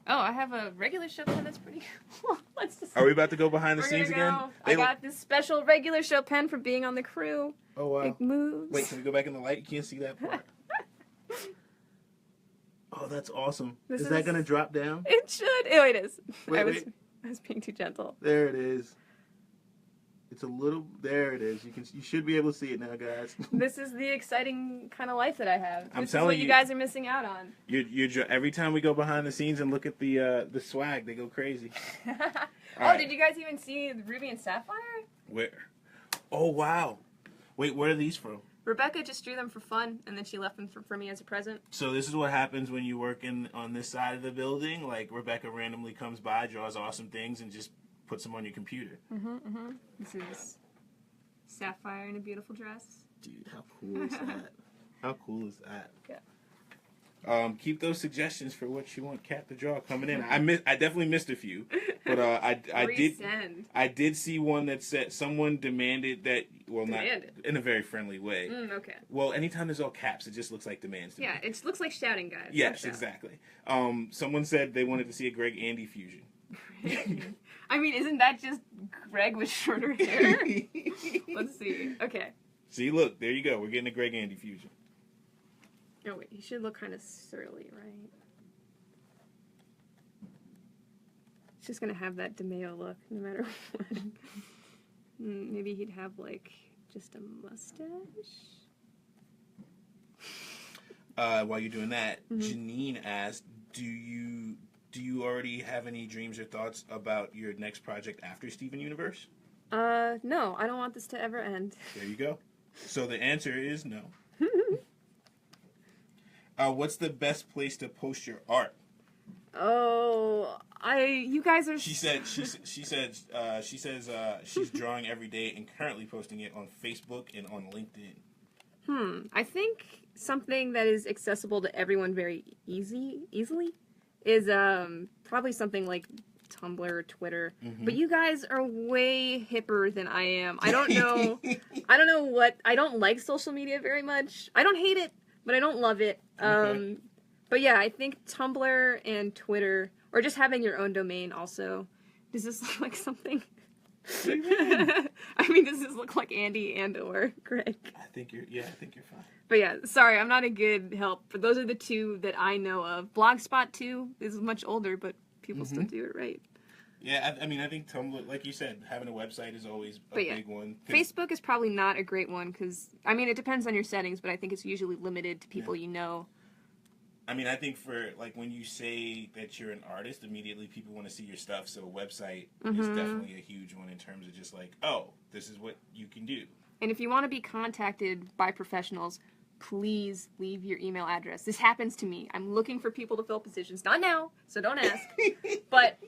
Oh, I have a Regular Show pen that's pretty cool. Let's just... Are we about to go behind the scenes again? I got this special Regular Show pen for being on the crew. Oh, wow. It moves. Wait, can we go back in the light? You can't see that part. Oh, that's awesome. Is that going to drop down? It should. Oh, it is. Wait, I was being too gentle. There it is. It's a little. There it is. You should be able to see it now, guys. This is the exciting kind of life that I have. I'm this telling is what you guys are missing out on. Every time we go behind the scenes and look at the swag, they go crazy. Right. Did you guys even see Ruby and Sapphire? Where? Oh wow! Wait, where are these from? Rebecca just drew them for fun, and then she left them for me as a present. So this is what happens when you work on this side of the building. Like Rebecca randomly comes by, draws awesome things, and just puts them on your computer. This is Sapphire in a beautiful dress. Dude, how cool is that? How cool is that? Yeah. Keep those suggestions for what you want Kat to draw coming in. I definitely missed a few, but I did see one that said someone demanded that. Well, not in a very friendly way. Okay. Well, anytime there's all caps, it just looks like demands to me. Yeah, it looks like shouting, guys. Yes, exactly. Someone said they wanted to see a Greg Andy fusion. I mean, isn't that just Greg with shorter hair? Let's see. Okay. See, look, there you go. We're getting a Greg Andy fusion. Oh, wait. He should look kind of surly, right? He's just going to have that DeMeo look, no matter what. Maybe he'd have, like, just a mustache? While you're doing that, Janine asked, do you already have any dreams or thoughts about your next project after Steven Universe? No. I don't want this to ever end. There you go. So the answer is no. What's the best place to post your art? Oh, you guys are... She says she's drawing every day and currently posting it on Facebook and on LinkedIn. I think something that is accessible to everyone very easily is probably something like Tumblr or Twitter. But you guys are way hipper than I am. I don't know. I don't like social media very much. I don't hate it, but I don't love it. Okay. But yeah, I think Tumblr and Twitter, or just having your own domain also. Does this look like something? I mean, does this look like Andy and or Greg? I think you're fine. But yeah, sorry, I'm not a good help. But those are the two that I know of. Blogspot too is much older, but people still do it right. Yeah, I mean, I think Tumblr, like you said, having a website is always a big one. Facebook is probably not a great one because, I mean, it depends on your settings, but I think it's usually limited to people you know. I mean, I think for, like, when you say that you're an artist, immediately people want to see your stuff, so a website is definitely a huge one in terms of just like, oh, this is what you can do. And if you want to be contacted by professionals, please leave your email address. This happens to me. I'm looking for people to fill positions. Not now, so don't ask. But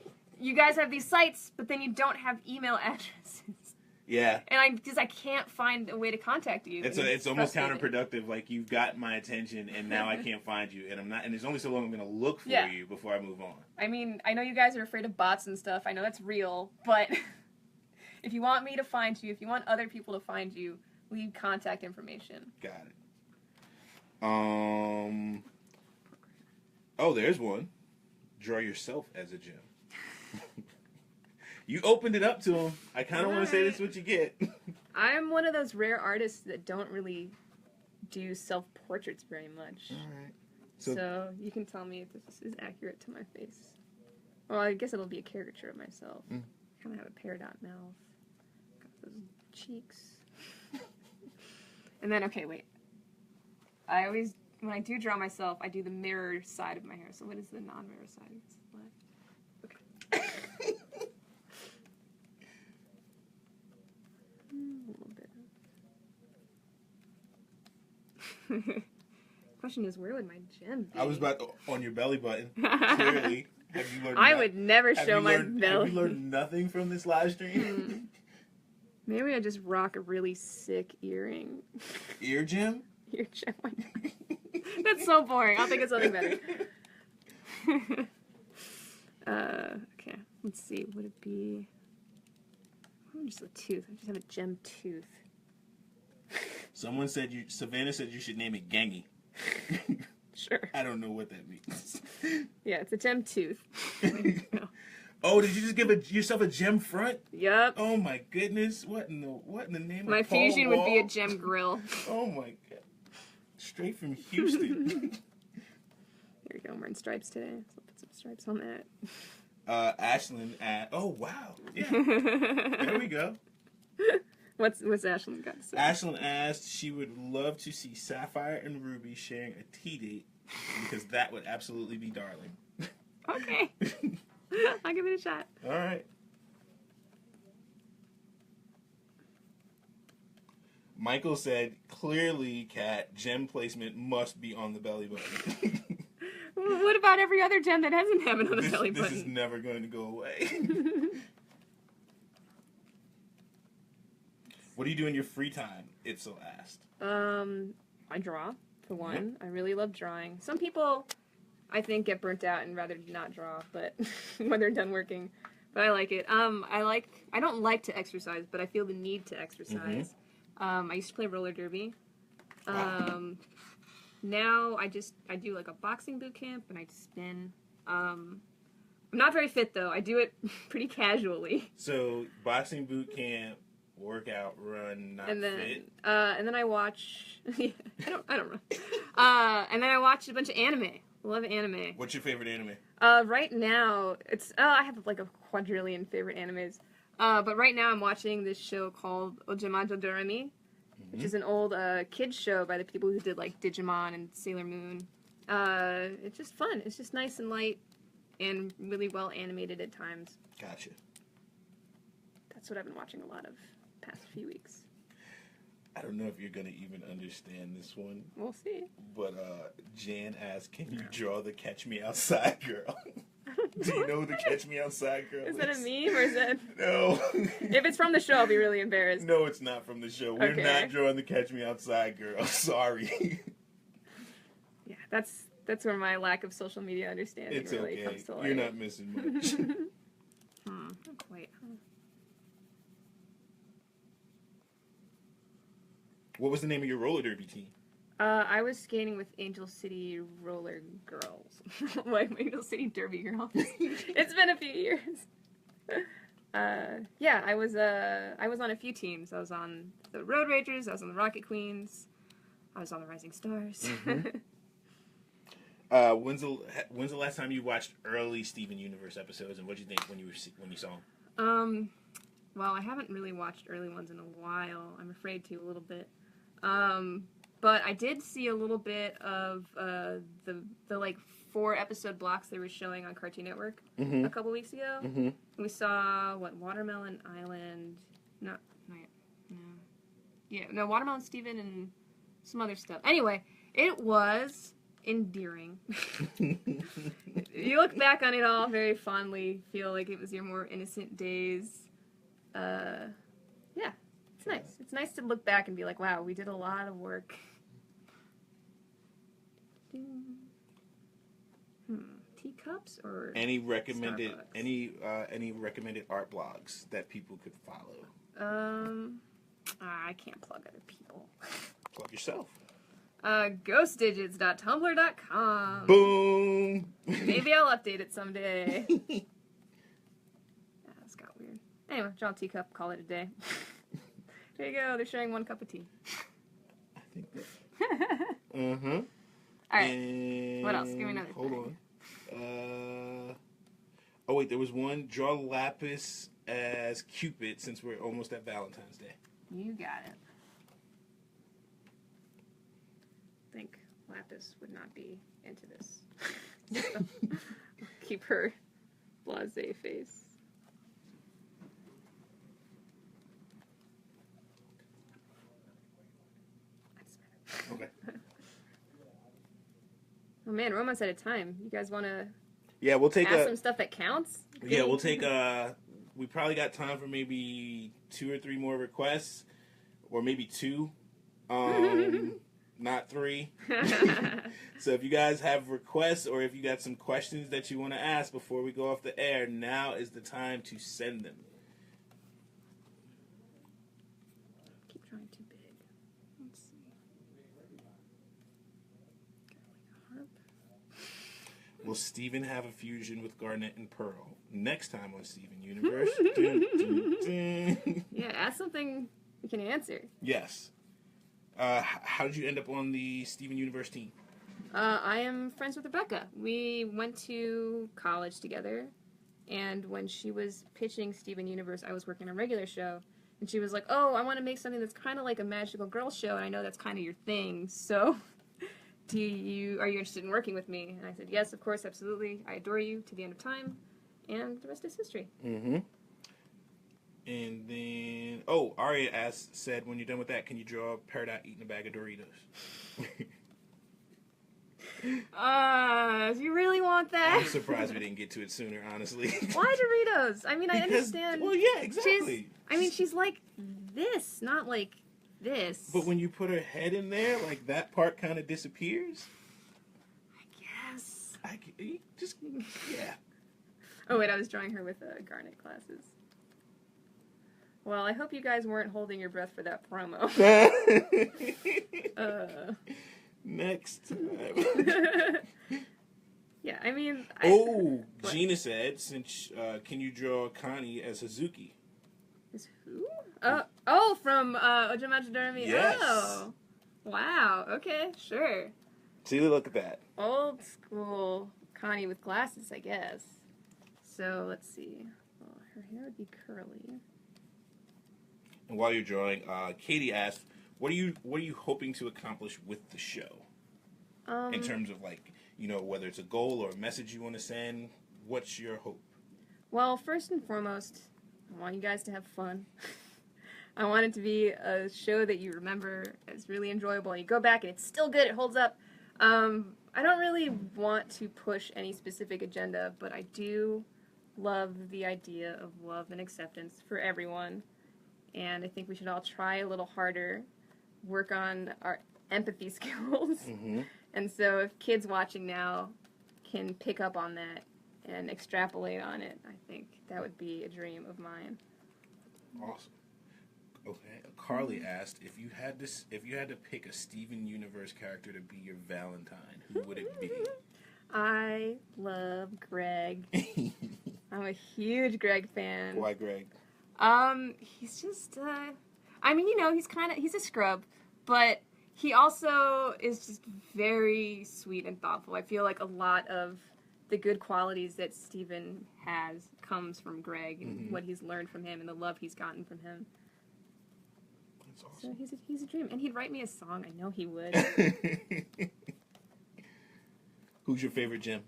you guys have these sites, but then you don't have email addresses. Yeah. And I can't find a way to contact you. It's almost counterproductive. Like, you've got my attention, and now I can't find you, and there's only so long I'm going to look for you before I move on. I mean, I know you guys are afraid of bots and stuff. I know that's real, but if you want me to find you, if you want other people to find you, leave contact information. Got it. Oh, there's one. Draw yourself as a gem. You opened it up to him. I kind of want to say this is what you get. I'm one of those rare artists that don't really do self-portraits very much. All right. So you can tell me if this is accurate to my face. Well, I guess it'll be a caricature of myself. Kind of have a pear dot mouth. Got those cheeks. And then, okay, wait. I always, when I do draw myself, I do the mirror side of my hair. So what is the non-mirror side? It's left. Okay. A little bit. Question is, where would my gem be? I was about to, on your belly button. Clearly. Have you learned I would never show my belly. Have you learned nothing from this live stream? Maybe I just rock a really sick earring. Ear gem? Ear gem. That's so boring. I'll think of something better. Okay. Let's see. Would it be... Oh, just a tooth. I just have a gem tooth. Savannah said you should name it Gengi. Sure. I don't know what that means. Yeah, it's a gem tooth. Oh, did you just give yourself a gem front? Yep. Oh my goodness! What in the name my of Paul fusion Wall? would be a gem grill. Oh my god! Straight from Houston. There we go. I'm wearing stripes today, so I'll put some stripes on that. Ashlyn oh wow! Yeah. There we go. What's Ashlyn got to say? Ashlyn asked she would love to see Sapphire and Ruby sharing a tea date because that would absolutely be darling. Okay. I'll give it a shot. All right. Michael said, clearly, Kat, gem placement must be on the belly button. Well, what about every other gem that hasn't have it on the belly button? This is never going to go away. What do you do in your free time, if so asked? I draw, for one. I really love drawing. Some people, I think, get burnt out and rather not draw, but when they're done working. But I like it. I don't like to exercise, but I feel the need to exercise. I used to play roller derby. Now I do like a boxing boot camp and I spin. I'm not very fit though. I do it pretty casually. So boxing boot camp, workout, run, not and then, fit. And then I watch. I don't run. And then I watch a bunch of anime. Love anime. What's your favorite anime? Right now it's I have like a quadrillion favorite animes. But right now I'm watching this show called Ojamajo Doremi, which is an old kids show by the people who did like Digimon and Sailor Moon. It's just fun. It's just nice and light and really well animated at times. Gotcha. That's what I've been watching a lot of past few weeks. I don't know if you're going to even understand this one. We'll see. But Jan asked, can you draw the Catch Me Outside girl? Do you know who the Catch Me Outside girl is? Is that a meme or is that... No. If it's from the show, I'll be really embarrassed. No, it's not from the show. We're Okay. not drawing the Catch Me Outside girl. Sorry. Yeah, that's where my lack of social media understanding It's really okay. comes to light. You're not missing much. Wait. What was the name of your roller derby team? I was skating with Angel City Roller Girls. Like Angel City Derby Girls. It's been a few years. Yeah, I was on a few teams. I was on the Road Ragers, I was on the Rocket Queens, I was on the Rising Stars. When's the last time you watched early Steven Universe episodes, and what did you think when you saw them? Well, I haven't really watched early ones in a while. I'm afraid to a little bit. But I did see a little bit of the like 4-episode blocks they were showing on Cartoon Network a couple weeks ago. We saw Watermelon Island, Watermelon Steven and some other stuff. Anyway, it was endearing. You look back on it all very fondly, feel like it was your more innocent days. Yeah, it's nice. It's nice to look back and be like, wow, we did a lot of work. Teacups or any recommended Starbucks? any recommended art blogs that people could follow? I can't plug other people. Plug yourself. Ghostdigits.tumblr.com. Boom. Maybe I'll update it someday. That got weird. Anyway, John Teacup, call it a day. There you go. They're sharing 1 cup of tea. I think that. All right. And What else? Give me another hold thing. on. Oh wait, there was one. Draw Lapis as Cupid, since we're almost at Valentine's Day. You got it. I think Lapis would not be into this. So, keep her blasé face. Okay. Oh man, we're almost out of time. You guys want to Yeah, we'll take ask some stuff that counts? Yeah, we'll take we probably got time for maybe 2 or 3 more requests, or maybe 2, not 3. So if you guys have requests, or if you got some questions that you want to ask before we go off the air, now is the time to send them. Keep trying too big. Let's see. Got like a harp. Will Steven have a fusion with Garnet and Pearl? Next time on Steven Universe. Dun, dun, dun. Yeah, ask something we can answer. Yes. How did you end up on the Steven Universe team? I am friends with Rebecca. We went to college together, and when she was pitching Steven Universe, I was working a regular show, and she was like, "Oh, I want to make something that's kind of like a magical girl show, and I know that's kind of your thing, so are you interested in working with me?" And I said, "Yes, of course, absolutely. I adore you to the end of time," and the rest is history. Mm-hmm. And then, Aria said, when you're done with that, can you draw Peridot eating a bag of Doritos? You really want that? I'm surprised we didn't get to it sooner, honestly. Why Doritos? I mean, I understand. Well, yeah, exactly. She's like this, not like this. But when you put her head in there, like, that part kind of disappears. I guess. Yeah. Oh, wait, I was drawing her with Garnet glasses. Well, I hope you guys weren't holding your breath for that promo. Next time. Yeah, I mean... Gina said, can you draw Connie as Hazuki? Is who? From Ojamajidarumi? Yes. Oh, wow, okay, sure. See, look at that. Old school Connie with glasses, I guess. So, let's see. Well, her hair would be curly. And while you're drawing, Katie asked, what are you hoping to accomplish with the show? In terms of, like, whether it's a goal or a message you want to send, what's your hope? Well, first and foremost, I want you guys to have fun. I want it to be a show that you remember as really enjoyable. You go back and it's still good, it holds up. I don't really want to push any specific agenda, but I do love the idea of love and acceptance for everyone. And I think we should all try a little harder, work on our empathy skills. Mm-hmm. And so if kids watching now can pick up on that and extrapolate on it, I think that would be a dream of mine. Awesome. Okay. Carly asked, if you had to pick a Steven Universe character to be your Valentine, who would it be? I love Greg. I'm a huge Greg fan. Why Greg? He's just, he's a scrub, but he also is just very sweet and thoughtful. I feel like a lot of the good qualities that Steven has comes from Greg and what he's learned from him and the love he's gotten from him. That's awesome. So he's a dream. And he'd write me a song. I know he would. Who's your favorite gem?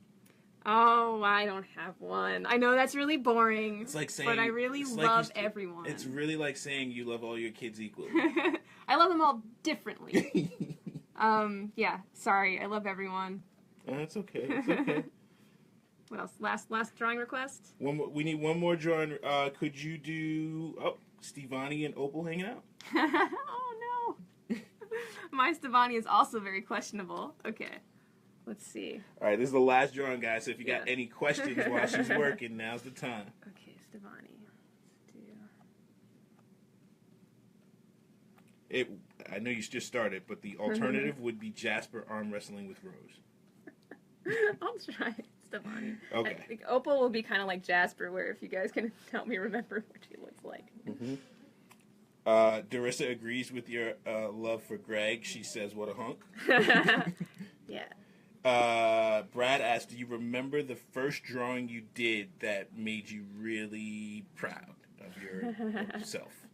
Oh, I don't have one. I know that's really boring. It's like saying, but I really love everyone. It's really like saying you love all your kids equally. I love them all differently. Yeah, sorry. I love everyone. That's okay. It's okay. What else? Last drawing request? We need one more drawing. Could you do Stevani and Opal hanging out? Oh no. My Stevani is also very questionable. Okay. Let's see. All right, this is the last drawing, guys. So if you got any questions while she's working, now's the time. Okay, Stevani. Let's do. I know you just started, but the alternative would be Jasper arm wrestling with Rose. I'll try Stevani. Okay. I think Opal will be kind of like Jasper, where if you guys can help me remember what she looks like. Mm-hmm. Darissa agrees with your love for Greg. She says, "What a hunk." Yeah. Brad asked, "Do you remember the first drawing you did that made you really proud of yourself?"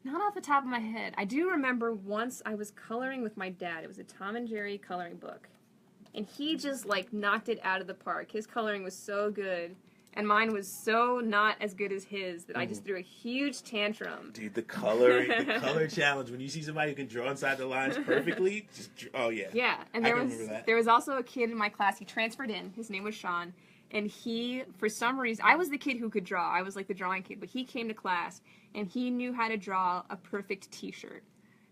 Not off the top of my head. I do remember once I was coloring with my dad. It was a Tom and Jerry coloring book. And he just, like, knocked it out of the park. His coloring was so good. And mine was so not as good as his that I just threw a huge tantrum. Dude, the color challenge. When you see somebody who can draw inside the lines perfectly, oh yeah. Yeah, and there was also a kid in my class. He transferred in. His name was Sean. And he, for some reason, I was the kid who could draw. I was like the drawing kid. But he came to class, and he knew how to draw a perfect T-shirt.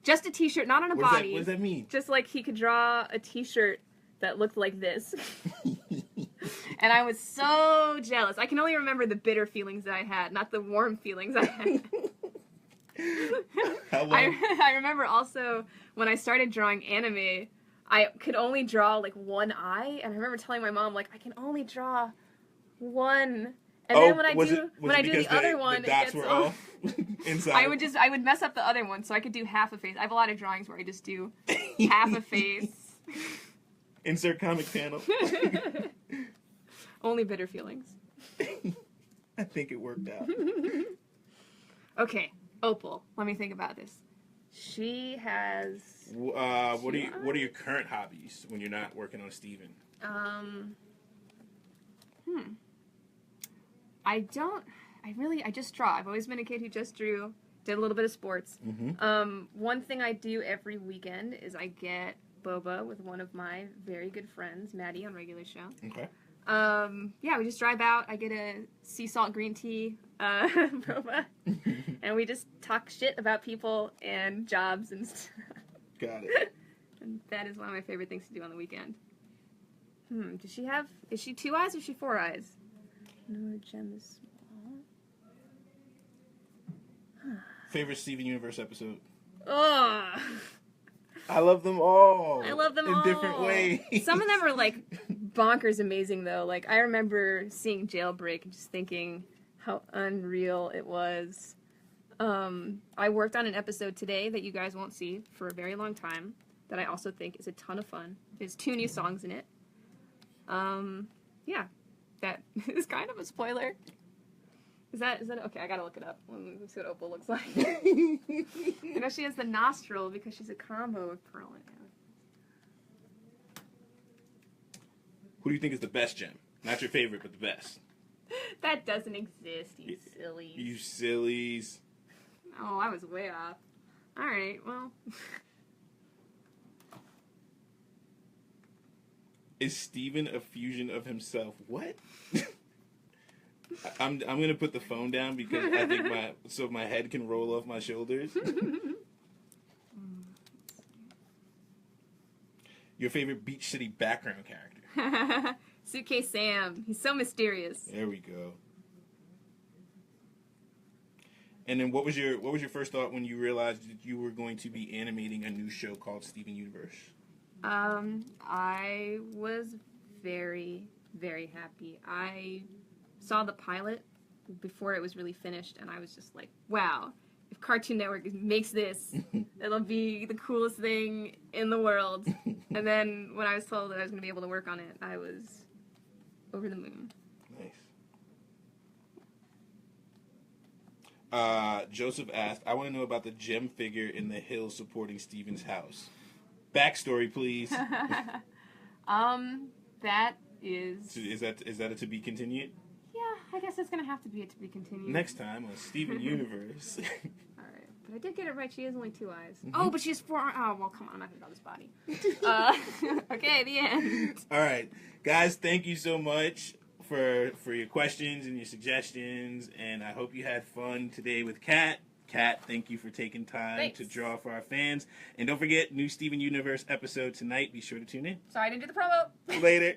Just a T-shirt, not on a body. What does that mean? Just like he could draw a T-shirt that looked like this. And I was so jealous. I can only remember the bitter feelings that I had, not the warm feelings I had. How long? I remember also when I started drawing anime, I could only draw like one eye, and I remember telling my mom, like, I can only draw one. And then when I do the other one, the dots it gets were off. Inside. I would mess up the other one, so I could do half a face. I have a lot of drawings where I just do half a face. Insert comic panel. Only bitter feelings. I think it worked out. Okay, Opal. Let me think about this. She has. What are your current hobbies when you're not working on Steven? I just draw. I've always been a kid who just drew. Did a little bit of sports. Mm-hmm. One thing I do every weekend is I get boba with one of my very good friends, Maddie, on Regular Show. Okay. Yeah, we just drive out. I get a sea salt green tea boba, and we just talk shit about people and jobs and stuff. Got it. And that is one of my favorite things to do on the weekend. Is she 2 eyes or is she 4 eyes? No, gem is small. Favorite Steven Universe episode? Ugh. I love them all. I love them in all. different ways. Some of them are like bonkers amazing though. Like I remember seeing Jailbreak and just thinking how unreal it was. I worked on an episode today that you guys won't see for a very long time that I also think is a ton of fun. There's 2 new songs in it. Yeah, that is kind of a spoiler. Is that okay? I gotta look it up. Let me see what Opal looks like. You know, she has the nostril because she's a combo of Pearl and Anna. Who do you think is the best gem? Not your favorite, but the best. That doesn't exist, you sillies. You sillies. Oh, I was way off. Alright, well. Is Steven a fusion of himself? What? I'm gonna put the phone down because I think my head can roll off my shoulders. Your favorite Beach City background character? Suitcase Sam. He's so mysterious. There we go. And then what was your first thought when you realized that you were going to be animating a new show called Steven Universe? I was very, very happy. I saw the pilot before it was really finished, and I was just like, wow, if Cartoon Network makes this, it'll be the coolest thing in the world. And then when I was told that I was going to be able to work on it, I was over the moon. Nice. Joseph asked, I want to know about the gem figure in the hill supporting Steven's house. Backstory, please. That is... Is that a to be continued? Yeah, I guess it's going to have to be a to be continued. Next time on Steven Universe. Alright, but I did get it right. She has only 2 eyes. Mm-hmm. Oh, but she has 4 eyes. Oh, well, come on. I'm not going to draw this body. Okay, the end. Alright. Guys, thank you so much for your questions and your suggestions, and I hope you had fun today with Kat. Kat, thank you for taking time to draw for our fans. And don't forget, new Steven Universe episode tonight. Be sure to tune in. Sorry I didn't do the promo. Later.